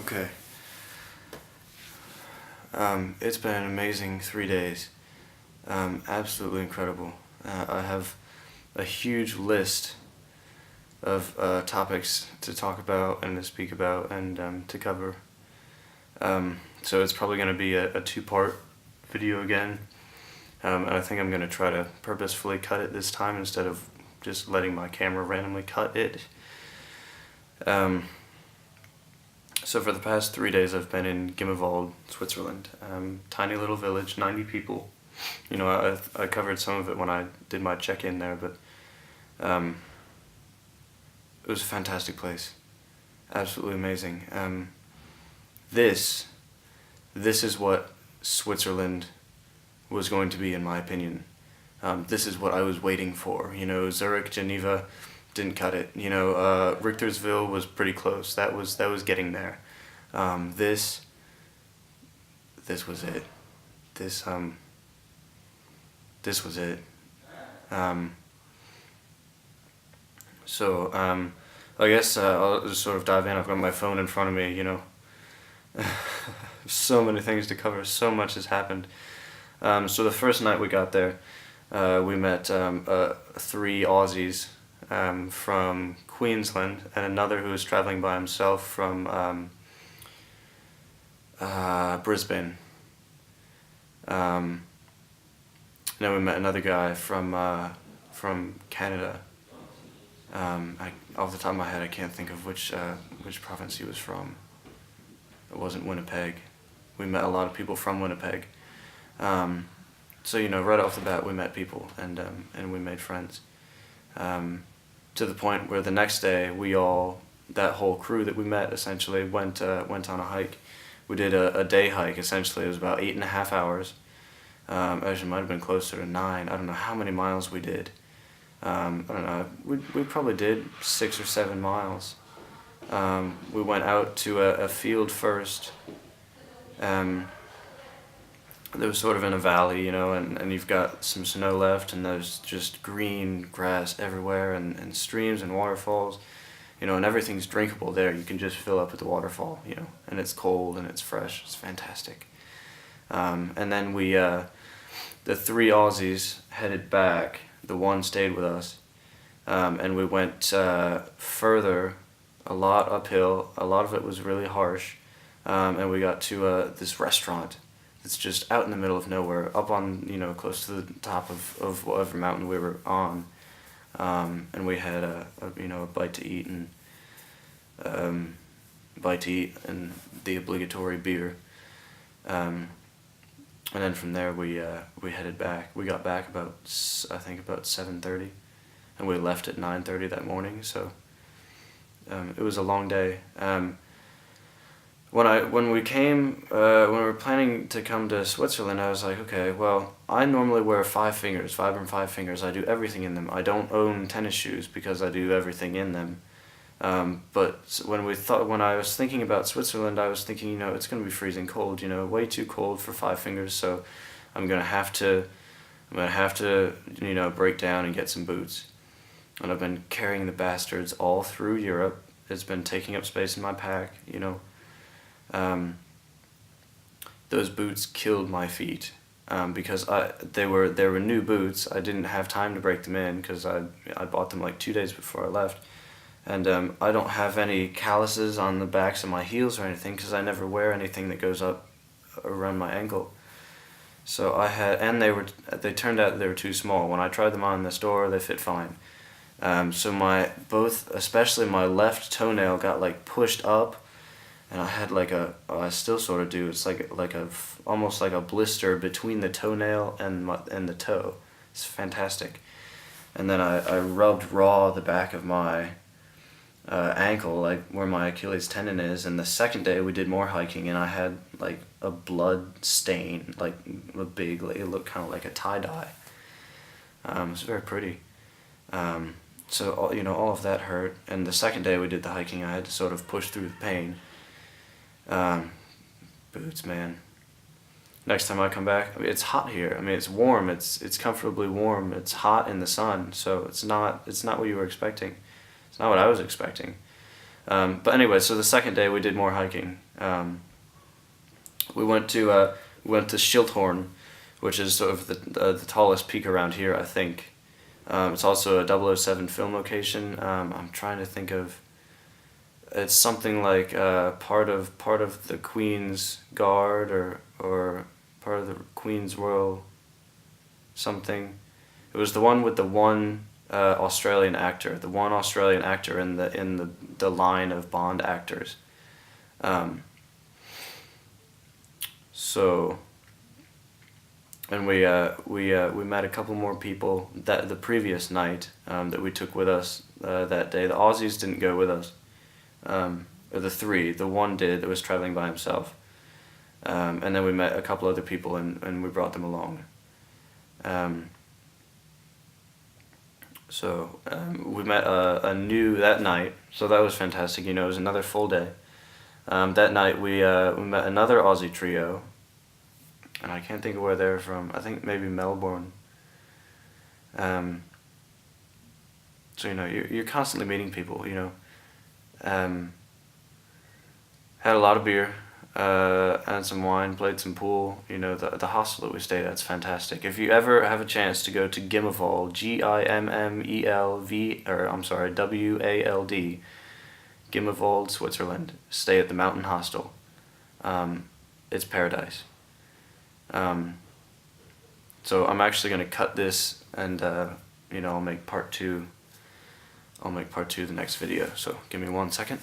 Okay. It's been an amazing 3 days. Absolutely incredible. I have a huge list of topics to talk about and to speak about and to cover. So it's probably going to be a two-part video again. And I think I'm going to try to purposefully cut it this time instead of just letting my camera randomly cut it. So for the past 3 days I've been in Gimmelwald, Switzerland. Tiny little village, 90 people. You know, I covered some of it when I did my check-in there, but it was a fantastic place. Absolutely amazing. This is what Switzerland was going to be, in my opinion. This is what I was waiting for. You know, Zurich, Geneva, didn't cut it. You know, Richtersville was pretty close. That was getting there. This was it. This was it. I guess I'll just sort of dive in. I've got my phone in front of me. You know, so many things to cover. So much has happened. So the first night we got there, we met 3 Aussies from Queensland and another who was traveling by himself from Brisbane. Then we met another guy from Canada. Off the top of my head, I can't think of which province he was from. It wasn't Winnipeg. We met a lot of people from Winnipeg. So you know, right off the bat, we met people and we made friends. To the point where the next day, that whole crew that we met essentially went on a hike. We did a day hike essentially. It was about 8.5 hours. Actually, it might have been closer to 9. I don't know how many miles we did. I don't know. We probably did 6 or 7 miles. We went out to a field first. There was sort of in a valley, you know, and you've got some snow left, and there's just green grass everywhere, and streams and waterfalls, you know, and everything's drinkable there. You can just fill up at the waterfall, you know, and it's cold and it's fresh. It's fantastic. And then the 3 Aussies headed back. The one stayed with us, and we went further, a lot uphill. A lot of it was really harsh, and we got to this restaurant. It's just out in the middle of nowhere, up on, you know, close to the top of whatever mountain we were on, and we had a bite to eat and the obligatory beer, and then from there we headed back. We got back about 7:30, and we left at 9:30 that morning. So it was a long day. When we were planning to come to Switzerland, I was like, okay, well, I normally wear 5 fingers, Vibram 5 fingers. I do everything in them. I don't own tennis shoes because I do everything in them. But when I was thinking about Switzerland, I was thinking, you know, it's going to be freezing cold, you know, way too cold for 5 fingers. So I'm gonna have to, you know, break down and get some boots. And I've been carrying the bastards all through Europe. It's been taking up space in my pack, you know. Those boots killed my feet because they were new boots. I didn't have time to break them in because I bought them like 2 days before I left, and I don't have any calluses on the backs of my heels or anything because I never wear anything that goes up around my ankle. So they turned out they were too small. When I tried them on in the store, they fit fine. So especially my left toenail got like pushed up. And I had I still sort of do. It's almost like a blister between the toenail and the toe. It's fantastic. And then I rubbed raw the back of my ankle, like where my Achilles tendon is. And the second day we did more hiking, and I had like a blood stain, like a big. It looked kind of like a tie-dye. It was very pretty. So you know, all of that hurt. And the second day we did the hiking, I had to sort of push through the pain. Boots, man. Next time I come back, I mean, it's hot here. I mean, it's warm. It's comfortably warm. It's hot in the sun, so it's not what you were expecting. It's not what I was expecting. But anyway, so the second day we did more hiking. We went to Schildhorn, which is sort of the tallest peak around here, I think. It's also a 007 film location. I'm trying to think of. It's something like part of the Queen's Guard or part of the Queen's Royal something. It was the one with the one Australian actor, in the line of Bond actors. So, and we met a couple more people that the previous night that we took with us that day. The Aussies didn't go with us, or the one did that was traveling by himself, and then we met a couple other people and we brought them along. So we met that night, so that was fantastic. It was another full day. That night we met another Aussie trio, and I can't think of where they're from. I think maybe Melbourne. So you're constantly meeting people. Had a lot of beer, and some wine, played some pool. The hostel that we stayed at's fantastic. If you ever have a chance to go to Gimmelwald, Wald, Gimmelwald, Switzerland, stay at the Mountain Hostel. It's paradise. So I'm actually gonna cut this, and I'll make part two. I'll make part two the next video. So give me 1 second.